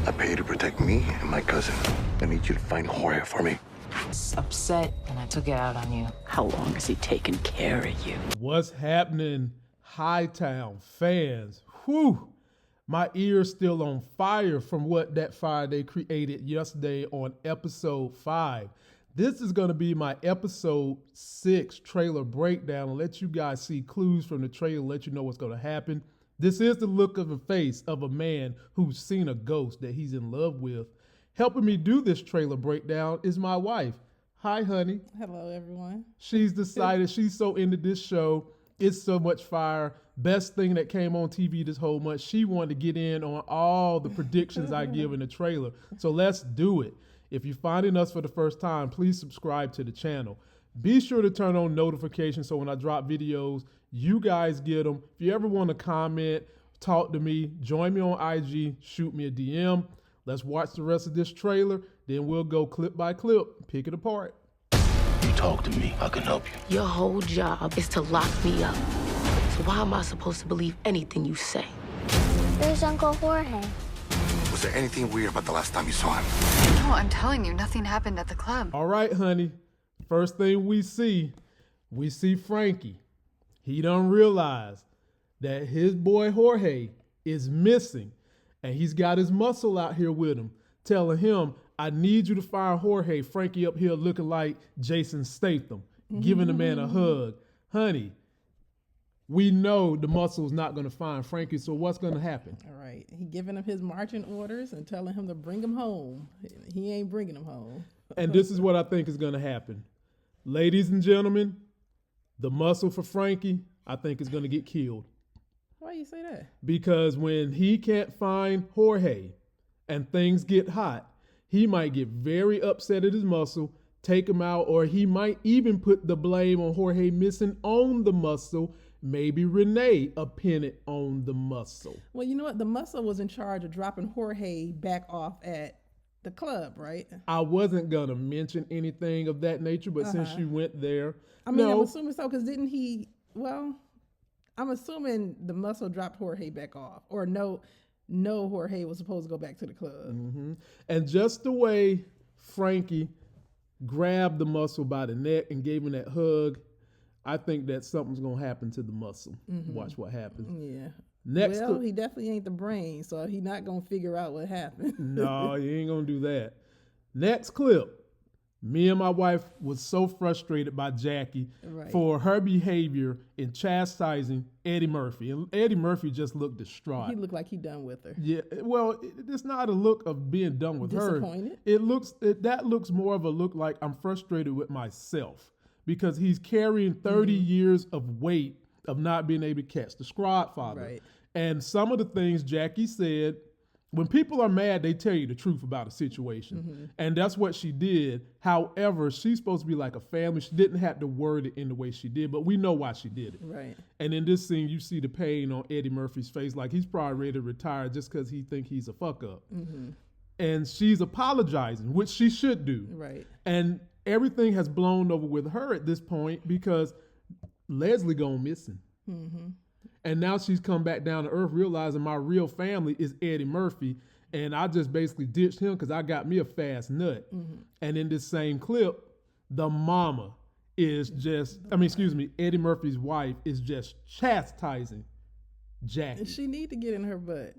I pay you to protect me and my cousin. I need you to find Jorge for me. Upset, and I took it out on you. How long has he taken care of you? What's happening, Hightown fans? Whew! My ear's still on fire from what that fire they created yesterday on episode 5. This is going to be my episode 6 trailer breakdown and let you guys see clues from the trailer, let you know what's going to happen. This is the look of the face of a man who's seen a ghost that he's in love with. Helping me do this trailer breakdown is my wife. Hi, honey. Hello, everyone. She's decided she's so into this show. It's so much fire. Best thing that came on TV this whole month. She wanted to get in on all the predictions I give in the trailer. So let's do it. If you're finding us for the first time, please subscribe to the channel. Be sure to turn on notifications so when I drop videos, you guys get them. If you ever want to comment, talk to me, join me on IG, shoot me a DM. Let's watch the rest of this trailer. Then we'll go clip by clip, pick it apart. You talk to me, I can help you. Your whole job is to lock me up. So why am I supposed to believe anything you say? There's Uncle Jorge. Was there anything weird about the last time you saw him? No, I'm telling you, nothing happened at the club. All right, honey. First thing we see Frankie. He done realize that his boy Jorge is missing. And he's got his muscle out here with him, telling him, I need you to find Jorge. Frankie up here looking like Jason Statham, giving the man a hug. Honey, we know the muscle's not going to find Frankie, so what's going to happen? All right. He giving him his marching orders and telling him to bring him home. He ain't bringing him home. And this is what I think is going to happen. Ladies and gentlemen, the muscle for Frankie, I think is going to get killed. Why you say that? Because when he can't find Jorge and things get hot, he might get very upset at his muscle, take him out, or he might even put the blame on Jorge missing on the muscle. Maybe Renee a pin it on the muscle. Well, you know what? The muscle was in charge of dropping Jorge back off at the club, right? I wasn't going to mention anything of that nature, but since you went there. I mean, I'm assuming so, because didn't he, I'm assuming the muscle dropped Jorge back off, or no, Jorge was supposed to go back to the club. Mm-hmm. And just the way Frankie grabbed the muscle by the neck and gave him that hug, I think that something's going to happen to the muscle. Watch what happens. Yeah. Next, he definitely ain't the brain, so he not going to figure out what happened. No, he ain't going to do that. Next clip. Me and my wife was so frustrated by Jackie for her behavior in chastising Eddie Murphy. And Eddie Murphy just looked distraught. He looked like he done with her. Yeah, well, it's not a look of being done with her. Disappointed? That looks more of a look like I'm frustrated with myself because he's carrying 30 years of weight of not being able to catch the Squad Father. Right. And some of the things Jackie said, when people are mad, they tell you the truth about a situation. And that's what she did. However, she's supposed to be like a family. She didn't have to word it in the way she did, but we know why she did it. Right. And in this scene, you see the pain on Eddie Murphy's face, like he's probably ready to retire just because he think he's a fuck up. And she's apologizing, which she should do. Right. And everything has blown over with her at this point because Leslie gone missing. And now she's come back down to earth realizing my real family is Eddie Murphy. And I just basically ditched him because I got me a fast nut. And in this same clip, the mama is just, Eddie Murphy's wife is just chastising Jackie. She need to get in her butt.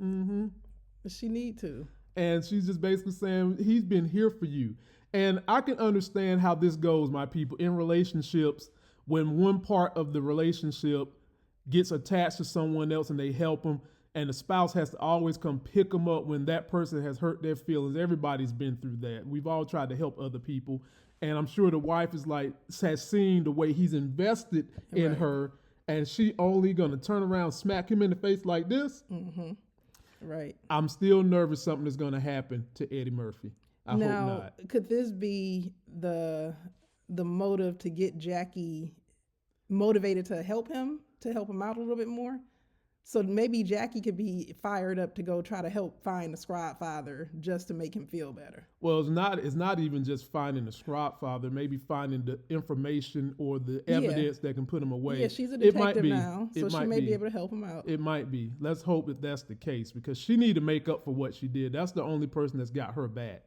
She need to. And she's just basically saying, he's been here for you. And I can understand how this goes, my people, in relationships, when one part of the relationship gets attached to someone else and they help them, and the spouse has to always come pick them up when that person has hurt their feelings. Everybody's been through that. We've all tried to help other people. And I'm sure the wife has seen the way he's invested in her, and she only gonna turn around, smack him in the face like this. Right. I'm still nervous something is gonna happen to Eddie Murphy. I hope not. Could this be the motive to get Jackie motivated to help him out a little bit more? So maybe Jackie could be fired up to go try to help find the scribe father just to make him feel better. Well, it's not even just finding the scribe father, maybe finding the information or the evidence that can put him away. Yeah, she's a It might detective be. now, so It she might may be. be able to help him out. It might be. Let's hope that that's the case because she need to make up for what she did. That's the only person that's got her back.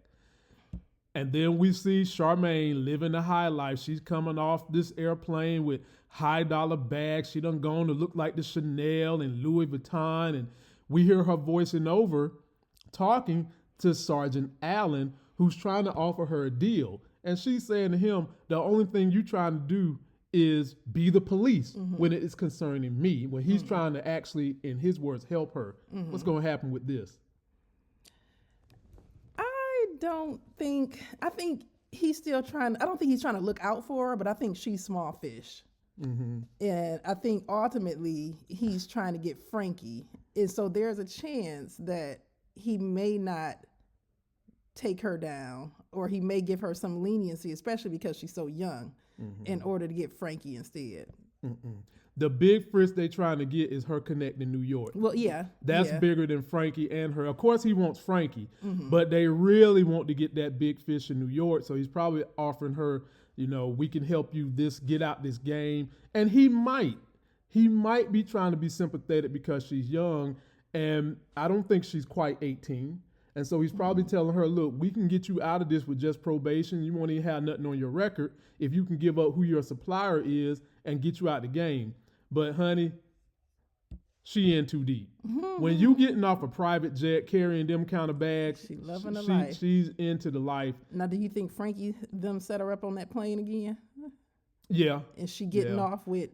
And then we see Charmaine living the high life. She's coming off this airplane with high dollar bags. She done gone to look like the Chanel and Louis Vuitton. And we hear her voicing over, talking to Sergeant Allen, who's trying to offer her a deal. And she's saying to him, the only thing you trying to do is be the police when it is concerning me, when he's trying to actually, in his words, help her. What's going to happen with this? I think he's still trying, I don't think he's trying to look out for her, but I think she's small fish. And I think ultimately he's trying to get Frankie. And so there's a chance that he may not take her down, or he may give her some leniency, especially because she's so young, in order to get Frankie instead. The big frisk they trying to get is her connecting New York. Well, yeah. That's yeah. bigger than Frankie and her. Of course, he wants Frankie, but they really want to get that big fish in New York. So he's probably offering her, we can help you get out this game. And he might be trying to be sympathetic because she's young, and I don't think she's quite 18. And so he's probably telling her, look, we can get you out of this with just probation. You won't even have nothing on your record if you can give up who your supplier is and get you out the game. But honey, she in too deep. When you getting off a private jet carrying them kind of bags, She loving the life. She's into the life. Now, do you think Frankie them set her up on that plane again? Yeah. And she getting Yeah. off with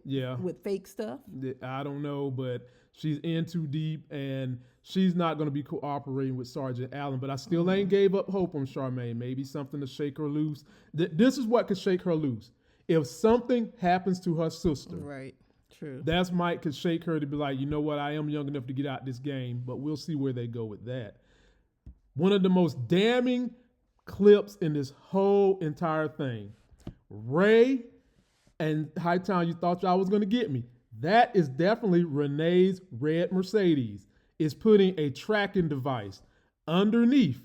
fake stuff? I don't know, but she's in too deep, and she's not going to be cooperating with Sergeant Allen. But I still ain't gave up hope on Charmaine. Maybe something to shake her loose. This is what could shake her loose. If something happens to her sister, Right. True. that's might could shake her to be like, you know what, I am young enough to get out this game, but we'll see where they go with that. One of the most damning clips in this whole entire thing. Ray and Hightown, you thought y'all was going to get me. That is definitely Renee's red Mercedes. Is putting a tracking device underneath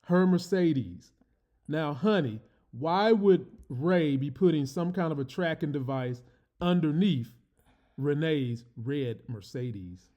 her Mercedes. Now, honey, why would Ray be putting some kind of a tracking device underneath Renee's red Mercedes?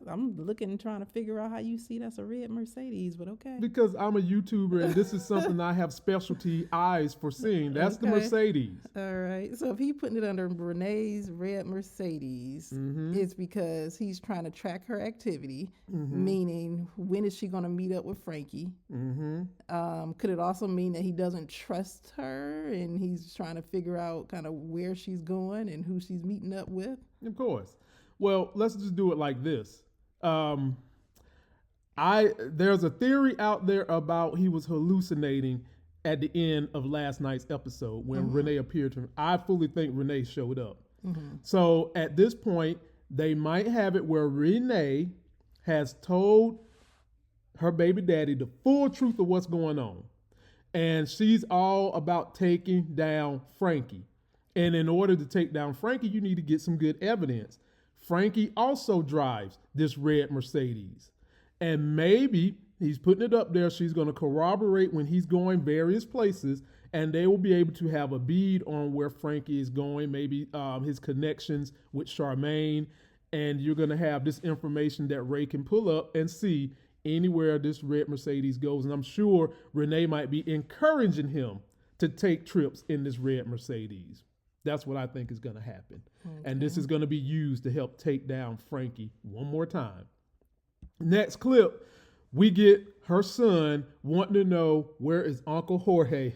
I'm looking, trying to figure out how you see that's a red Mercedes, but okay. Because I'm a YouTuber and this is something I have specialty eyes for seeing. That's the Okay. Mercedes. All right. So if he putting it under Renee's red Mercedes, it's because he's trying to track her activity, meaning when is she going to meet up with Frankie? Could it also mean that he doesn't trust her and he's trying to figure out kind of where she's going and who she's meeting up with? Of course. Well, let's just do it like this. There's a theory out there about he was hallucinating at the end of last night's episode when Renee appeared to him. I fully think Renee showed up. So at this point, they might have it where Renee has told her baby daddy the full truth of what's going on. And she's all about taking down Frankie. And in order to take down Frankie, you need to get some good evidence. Frankie also drives this red Mercedes. And maybe he's putting it up there. She's going to corroborate when he's going various places, and they will be able to have a bead on where Frankie is going, maybe his connections with Charmaine. And you're going to have this information that Ray can pull up and see anywhere this red Mercedes goes. And I'm sure Renee might be encouraging him to take trips in this red Mercedes. That's what I think is going to happen. Okay. And this is going to be used to help take down Frankie one more time. Next clip, we get her son wanting to know, where is Uncle Jorge?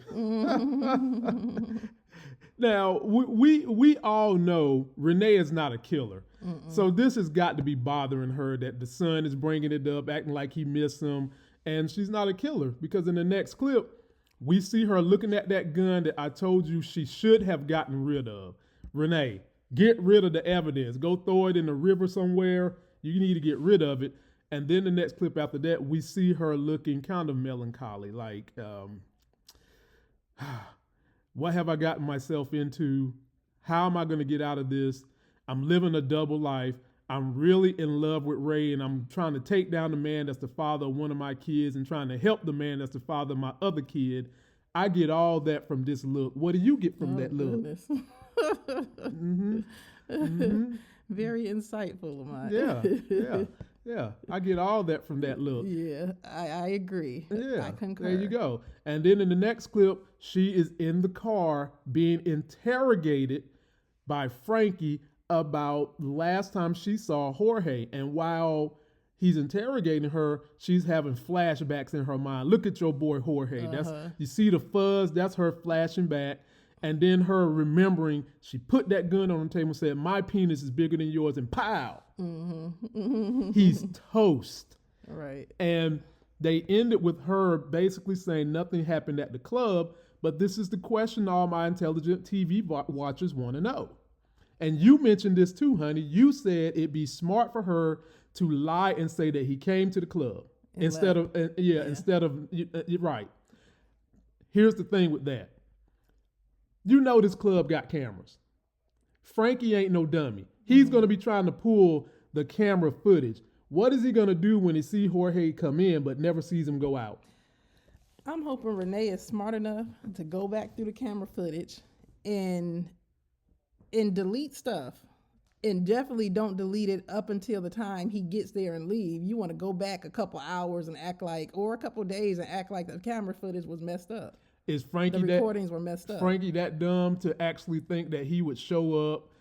Now, we all know Renee is not a killer. So this has got to be bothering her that the son is bringing it up, acting like he missed him. And she's not a killer because in the next clip, we see her looking at that gun that I told you she should have gotten rid of. Renee, get rid of the evidence. Go throw it in the river somewhere. You need to get rid of it. And then the next clip after that, we see her looking kind of melancholy, like, what have I gotten myself into? How am I going to get out of this? I'm living a double life. I'm really in love with Ray, and I'm trying to take down the man that's the father of one of my kids and trying to help the man that's the father of my other kid. I get all that from this look. What do you get from that look? Very insightful, Lamont. Yeah. I get all that from that look. Yeah, I agree. Yeah, I concur. there you go. And then in the next clip, she is in the car being interrogated by Frankie about the last time she saw Jorge. And while he's interrogating her, she's having flashbacks in her mind. Look at your boy Jorge. That's, you see the fuzz, that's her flashing back. And then her remembering, she put that gun on the table and said, my penis is bigger than yours, and pow. He's toast. Right. And they ended with her basically saying nothing happened at the club, but this is the question all my intelligent TV watchers want to know. And you mentioned this too, honey. You said it'd be smart for her to lie and say that he came to the club instead of right. Here's the thing with that. You know this club got cameras. Frankie ain't no dummy. He's going to be trying to pull the camera footage. What is he going to do when he see Jorge come in but never sees him go out? I'm hoping Renee is smart enough to go back through the camera footage and delete stuff. And definitely don't delete it up until the time he gets there and leave. You want to go back a couple hours and act like, or a couple days and act like the camera footage was messed up. Is Frankie the recordings were messed up? Frankie that dumb to actually think that he would show up?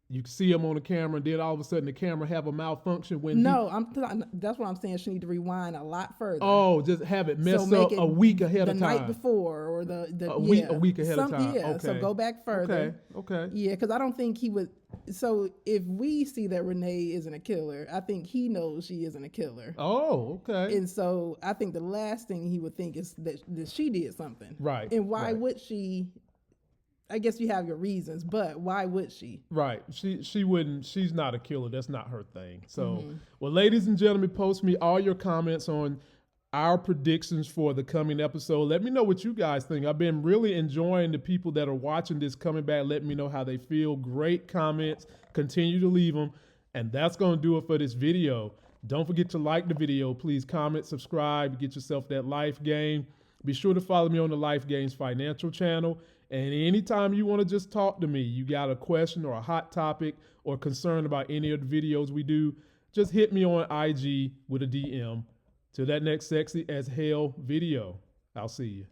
You see him on the camera, and then all of a sudden the camera have a malfunction when that's what I'm saying. She need to rewind a lot further. Oh, just have it messed up a week ahead of time. The night before, or a week ahead of time. Yeah, okay. So go back further. Okay. Yeah, because I don't think he would. So if we see that Renee isn't a killer, I think he knows she isn't a killer. Oh, okay. And so I think the last thing he would think is that she did something. Right. And why would she? I guess you have your reasons, but why would she? Right. She wouldn't. She's not a killer. That's not her thing. So, well, ladies and gentlemen, post me all your comments on our predictions for the coming episode. Let me know what you guys think. I've been really enjoying the people that are watching this coming back. Let me know how they feel. Great comments. Continue to leave them. And that's going to do it for this video. Don't forget to like the video. Please comment, subscribe, get yourself that Life Game. Be sure to follow me on the Life Games financial channel. And anytime you want to just talk to me, you got a question or a hot topic or concern about any of the videos we do, just hit me on IG with a DM. Till that next sexy as hell video, I'll see you.